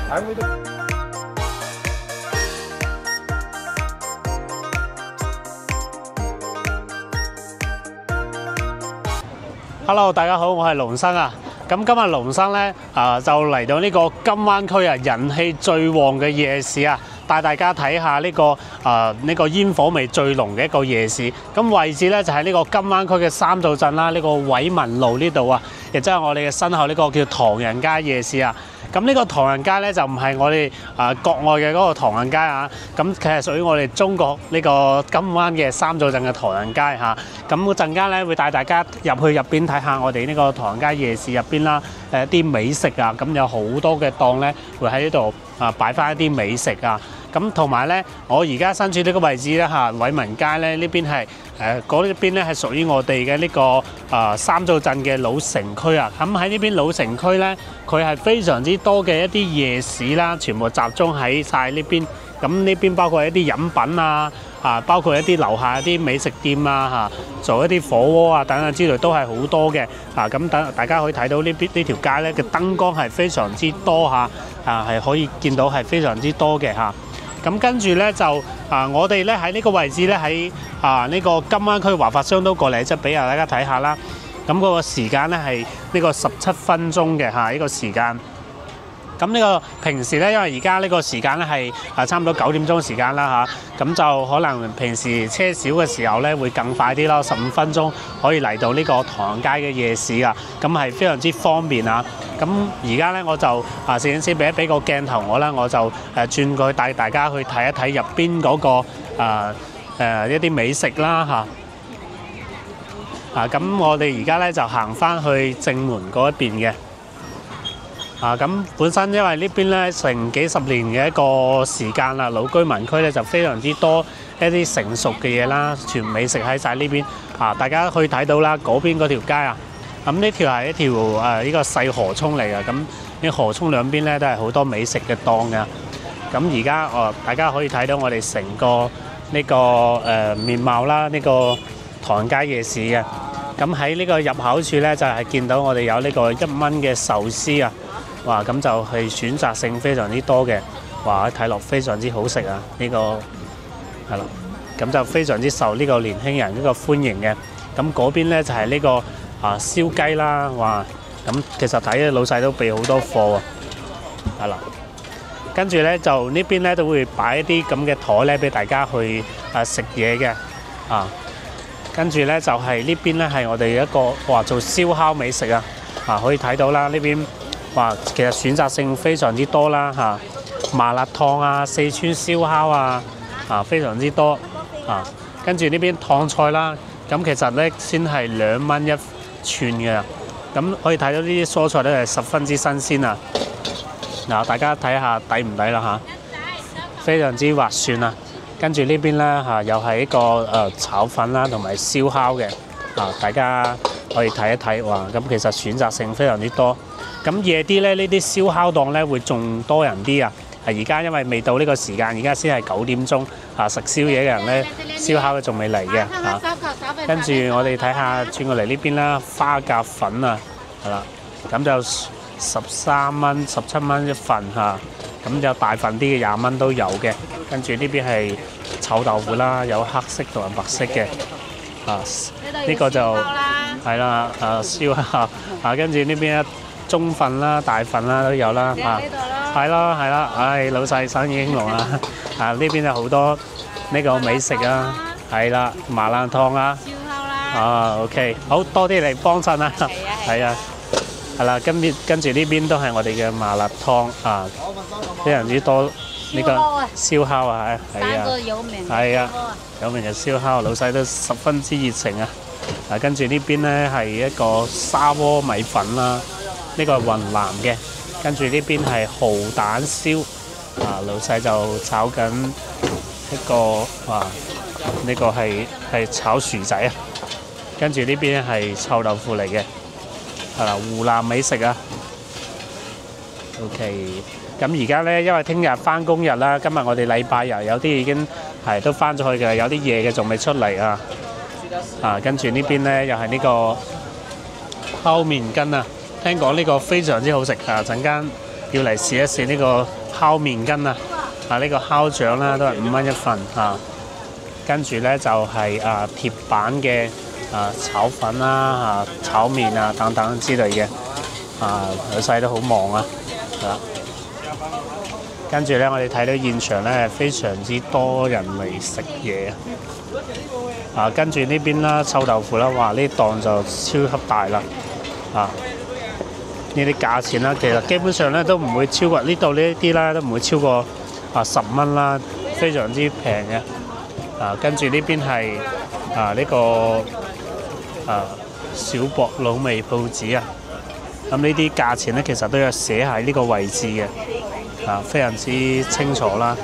Hello， 大家好，我係龍生啊。咁今日龍生咧就嚟到呢個金灣區啊，人氣最旺嘅夜市啊，帶大家睇下呢個煙火味最濃嘅一個夜市。咁位置咧就喺呢個金灣區嘅三灶鎮啦，呢個偉民路呢度啊，亦即係我哋嘅身後呢個叫唐人街夜市啊。咁呢個唐人街咧就唔係我哋國外嘅嗰個唐人街啊，咁佢係屬於我哋中國呢個金灣嘅三灶鎮嘅唐人街嚇。咁陣間咧會帶大家入邊睇下我哋呢個唐人街夜市入邊啦，啲美食啊，咁有好多嘅檔咧會喺呢度擺翻一啲美食啊。咁同埋咧，我而家身處呢個位置咧嚇，偉民街咧呢邊係嗰一邊咧係屬於我哋嘅呢個三灶鎮嘅老城區啊。咁喺呢邊老城區咧，佢係非常之多嘅一啲夜市啦，全部集中喺晒呢邊。咁呢邊包括一啲飲品啊，包括一啲樓下一啲美食店啊，做一啲火鍋啊等等之類都係好多嘅。咁等大家可以睇到呢條街咧嘅燈光係非常之多嚇，係可以見到係非常之多嘅嚇。咁跟住咧就我哋咧喺呢個位置咧喺呢個金灣區華發商都過嚟，即係俾大家睇下啦。咁嗰個時間咧係呢個17分鐘嘅嚇，呢個時間。咁呢個平時咧，因為而家呢個時間咧係差唔多9點鐘時間啦嚇，咁就可能平時車少嘅時候咧會更快啲咯，15分鐘可以嚟到呢個唐人街嘅夜市啊，咁係非常之方便啊。咁而家咧我就攝影師俾個鏡頭我啦，我就轉過去帶大家去睇一睇入邊嗰個一啲美食啦嚇。咁我哋而家咧就行翻去正門嗰一邊嘅。咁本身因為呢邊咧成幾十年嘅一個時間啦，老居民區咧就非常之多一啲成熟嘅嘢啦，全美食喺晒呢邊。大家可以睇到啦，嗰邊嗰條街啊，咁呢條係一條呢個細河涌嚟嘅，咁呢河涌兩邊咧都係好多美食嘅檔㗎。咁而家大家可以睇到我哋成個呢個面貌啦，呢個唐人街夜市嘅。咁喺呢個入口處咧就係見到我哋有呢個1蚊嘅壽司啊。哇！咁就係選擇性非常之多嘅，哇！睇落非常之好食啊！呢個係啦，咁就非常之受呢個年輕人呢個歡迎嘅。咁嗰邊咧就係呢個燒雞啦，哇！咁其實睇老細都備好多貨啊，係啦。跟住咧就呢邊咧都會擺一啲咁嘅枱咧俾大家去食嘢嘅跟住咧就係呢邊咧係我哋一個做燒烤美食啊，可以睇到啦呢邊。哇，其實選擇性非常之多啦麻辣燙啊、四川燒烤非常之多跟住呢邊燙菜啦，咁其實咧先係2蚊1串嘅，咁可以睇到呢啲蔬菜咧係十分之新鮮啊！大家睇下抵唔抵啦非常之划算啊！跟住呢邊咧又係一個炒粉啦，同埋燒烤嘅大家可以睇一睇哇！咁其實選擇性非常之多。咁夜啲咧，呢啲燒烤檔咧會仲多人啲啊！而家因為未到呢個時間，而家先係9點鐘食宵夜嘅人咧，燒烤仲未嚟嘅跟住我哋睇下轉過嚟呢邊啦，花甲粉啊，係啦，咁就13蚊、17蚊一份咁有大份啲嘅20蚊都有嘅。跟住呢邊係臭豆腐啦，有黑色同埋白色嘅呢個就係啦燒烤跟住呢邊中份啦、大份啦都有啦係啦，唉老細生意興隆啦呢邊有好多呢個美食啊，係啦，麻辣燙啊，燒烤啦OK， 好多啲嚟幫襯啊，係啊，係啦，跟住呢邊都係我哋嘅麻辣燙非常之多呢個燒烤係啊，有名嘅燒烤，老細都十分之熱情啊，跟住呢邊咧係一個沙鍋米粉啦。呢個係雲南嘅，跟住呢邊係蠔蛋燒，老細就炒緊一個呢個係炒薯仔啊，跟住呢邊係臭豆腐嚟嘅，係啦，湖南美食啊。OK， 咁而家咧，因為聽日翻工日啦，今日我哋禮拜日有啲已經都翻咗去嘅，有啲夜嘅仲未出嚟啊。跟住呢邊咧又係呢個烤麵筋啊。聽講呢個非常之好食陣間要嚟試一試呢個烤麵筋啊，呢個烤醬啦都係5蚊一份啊。跟住咧就係鐵板嘅炒粉啦、炒麵啊等等之類嘅老細都好忙啊，係啦。跟住咧，我哋睇到現場咧係非常之多人嚟食嘢跟住呢邊啦，臭豆腐啦，哇！呢檔就超級大啦呢啲價錢啦，其實基本上咧都唔會超過呢度呢啲啦，都唔會超過10蚊啦，非常之平嘅。跟住呢邊係呢個小博滷味鋪子啊，咁呢啲價錢咧其實都有寫喺呢個位置嘅。非常之清楚啦，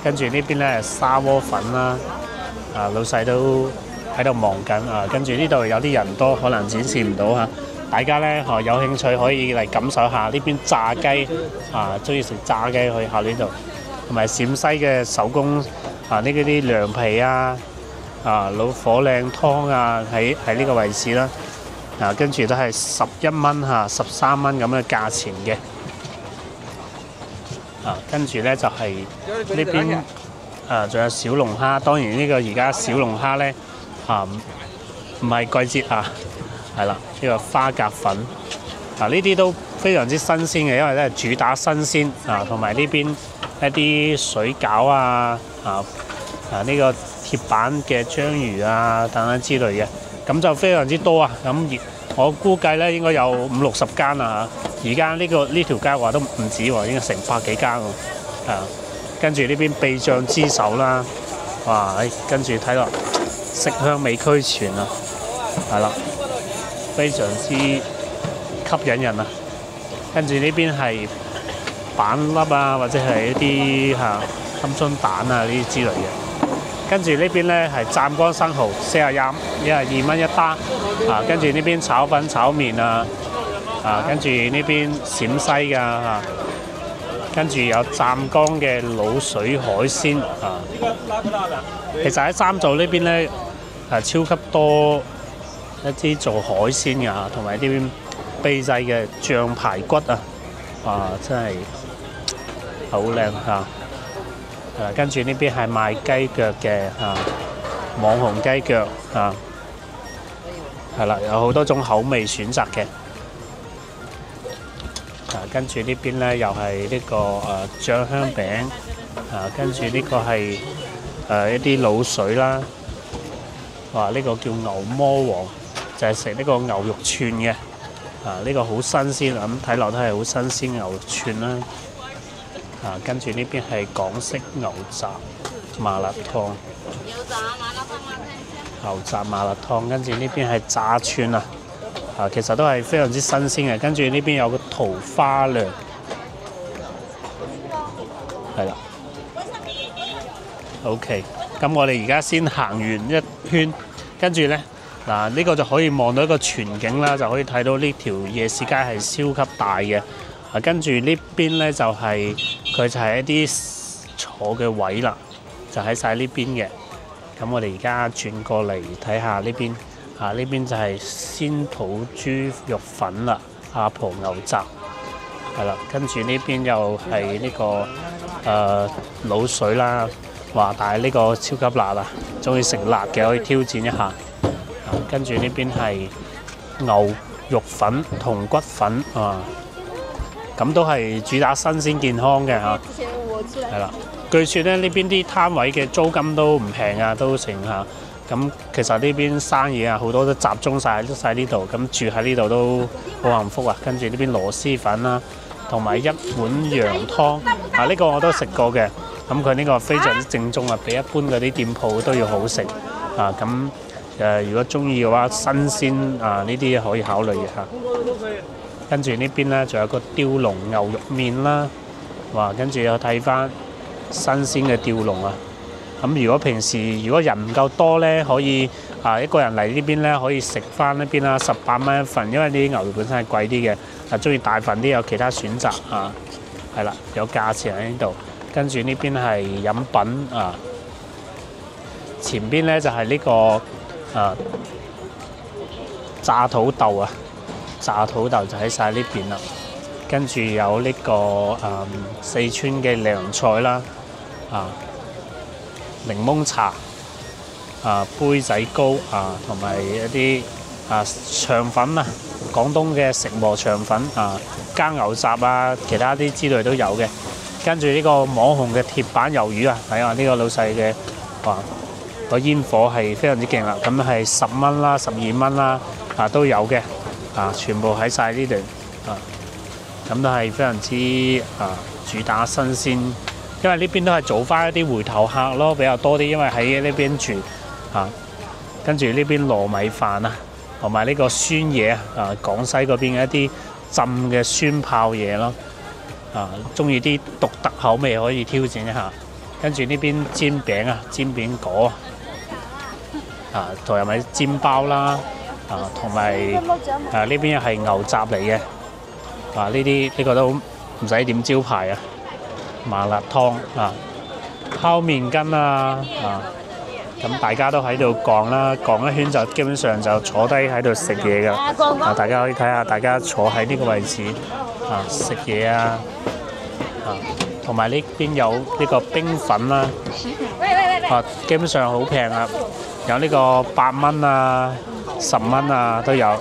跟住呢邊咧沙鍋粉啦，老細都喺度忙緊跟住呢度有啲人多，可能展示唔到大家咧有興趣可以嚟感受下呢邊炸雞中意食炸雞去下呢度，同埋陝西嘅手工呢啲涼皮老火靚湯喺呢個位置啦，跟住都係11蚊13蚊咁嘅價錢嘅。跟住咧就係呢邊仲有小龍蝦，當然呢個而家小龍蝦咧唔係季節係啦，呢個花甲粉呢啲都非常之新鮮嘅，因為咧主打新鮮同埋呢邊一啲水餃呢個鐵板嘅章魚等等之類嘅，咁就非常之多咁我估計咧應該有50-60間而家呢條街話都唔止喎，應該成100幾間喎。跟住呢邊秘醬之手啦，哇！跟住睇落色香味俱全係啦，非常之吸引人跟住呢邊係板粒或者係一啲鵪鶉蛋呢啲之類嘅。跟住呢邊咧係湛江生蠔，42蚊一打跟住呢邊炒粉炒麵跟住呢邊陝西㗎跟住有湛江嘅滷水海鮮其實喺三灶呢邊咧超級多一啲做海鮮㗎同埋啲秘製嘅醬排骨真係好靚跟住呢邊係賣雞腳嘅網紅雞腳係啦，有好多種口味選擇嘅。跟住呢邊咧又係呢個醬香餅跟住呢個係一啲滷水啦，哇！呢個叫牛魔王，就係食呢個牛肉串嘅呢個好新鮮咁睇落都係好新鮮牛肉串啦。跟住呢邊係港式牛雜麻辣燙，牛雜麻辣燙，跟住呢邊係炸串其實都係非常之新鮮嘅。跟住呢邊有個桃花涼，係啦。OK， 咁我哋而家先行完一圈，跟住呢呢個就可以望到一個全景啦，就可以睇到呢條夜市街係超級大嘅。跟住呢邊呢就係佢就係一啲坐嘅位啦，就喺晒呢邊嘅。咁我哋而家轉過嚟睇下呢邊，呢邊就係鮮土豬肉粉啦，阿婆牛雜係啦。跟住呢邊又係呢個滷水啦，哇！但係呢個超級辣中意食辣嘅可以挑戰一下。跟住呢邊係牛肉粉、筒骨粉咁都係主打新鮮健康嘅係啦。據說咧呢邊啲攤位嘅租金都唔平都成咁其實呢邊生意好多都集中晒呢度，咁住喺呢度都好幸福跟住呢邊螺絲粉啦，同埋一碗羊湯呢個我都食過嘅，咁佢呢個非常之正宗比一般嗰啲店鋪都要好食咁如果中意嘅話，新鮮呢啲可以考慮嘅跟住呢邊咧，仲有個吊龍牛肉麵啦，哇！跟住又睇翻新鮮嘅吊龍咁如果平時如果人唔夠多咧，可以一個人嚟呢邊咧，可以食翻呢邊啦，18蚊一份，因為呢啲牛肉本身係貴啲嘅，中意大份啲有其他選擇係啦，有價錢喺呢度。跟住呢邊係飲品前邊咧就係呢個炸土豆炸土豆就喺晒呢邊啦。跟住有呢個四川嘅涼菜啦，檸檬茶，杯仔糕同埋一啲腸粉啊，廣東嘅食磨腸粉加牛雜其他啲之類都有嘅。跟住呢個網紅嘅鐵板魷魚睇下呢個老細嘅個煙火係非常之勁啦，咁係10蚊啦、12蚊啦都有嘅，全部喺晒呢度咁都係非常之主打新鮮，因為呢邊都係做翻一啲回頭客咯，比較多啲，因為喺呢邊住跟住呢邊糯米飯同埋呢個酸嘢廣西嗰邊嘅一啲浸嘅酸泡嘢咯，中意啲獨特口味可以挑戰一下。跟住呢邊煎餅煎餅果同埋煎包啦，同埋呢邊係牛雜嚟嘅，呢個都唔使點招牌麻辣湯烤麵筋咁大家都喺度逛啦，逛一圈就基本上就坐低喺度食嘢㗎。大家可以睇下，大家坐喺呢個位置食嘢同埋呢邊有呢個冰粉啦，基本上好平有呢個8蚊10蚊都有，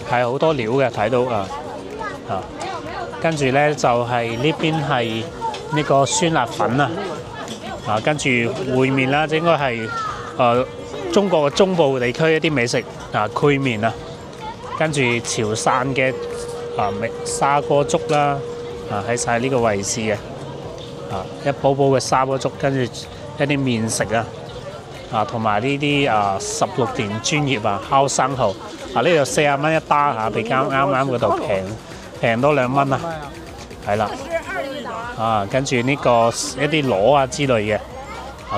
係好多料嘅睇到跟住呢就係呢邊係呢個酸辣粉跟住燴麵啦，應該係中國嘅中部地區一啲美食燴麵跟住潮汕嘅砂鍋粥啦，喺晒呢個位置嘅一煲煲嘅砂鍋粥，跟住一啲麵食同埋呢啲16年專業烤生蠔呢度40蚊一打比啱嗰度平多2蚊係啦。跟住呢個一啲螺之類嘅，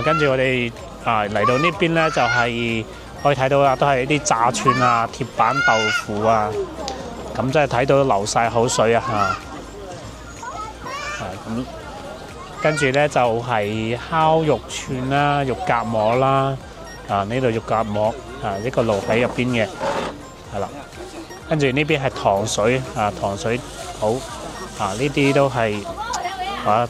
跟住我哋嚟到呢邊呢，就係可以睇到都係一啲炸串鐵板豆腐咁真係睇到流晒口水咁跟住呢，就係烤肉串啦、肉夾饃啦，呢度肉夾饃一個爐喺入邊嘅，係啦。跟住呢邊係糖水糖水好呢啲都係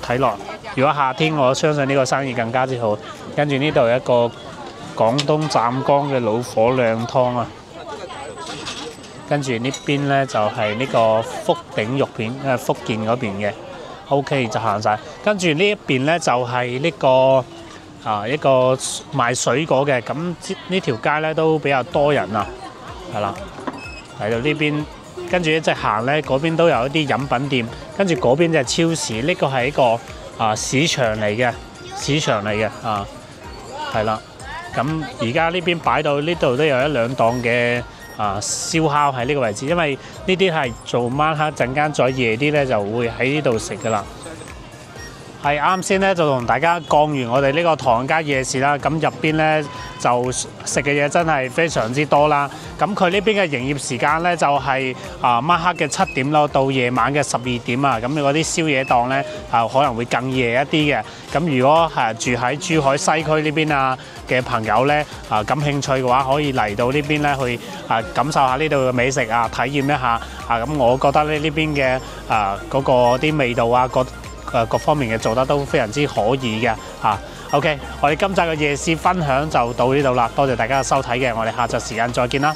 睇落，如果夏天我相信呢個生意更加之好。跟住呢度有一個廣東湛江嘅老火靚湯跟住呢邊呢，就係呢個福鼎肉片，福建嗰邊嘅 OK 就行晒。跟住呢一邊呢，就係呢個一個賣水果嘅，咁呢條街呢，都比較多人係啦，嚟到呢邊。跟住一直行呢，嗰邊都有一啲飲品店，跟住嗰邊就係超市，呢個係一個市場嚟嘅，係啦。咁而家呢邊擺到呢度都有1-2檔嘅燒烤喺呢個位置，因為呢啲係做晚黑陣間再夜啲呢就會喺呢度食噶啦。係啱先咧，就同大家講完我哋呢個唐街夜市啦。咁入邊咧就食嘅嘢真係非常之多啦。咁佢呢邊嘅營業時間咧就係晚黑嘅7點咯，到夜晚嘅12點啊。咁嗰啲宵夜檔咧可能會更夜一啲嘅。咁如果係住喺珠海西區呢邊嘅朋友咧感興趣嘅話，可以嚟到呢邊咧去感受下呢度嘅美食體驗一下咁我覺得咧呢邊嘅嗰個啲味道各方面嘅做得都非常之可以嘅OK， 我哋今集嘅夜市分享就到呢度啦，多謝大家收睇嘅，我哋下集時間再見啦。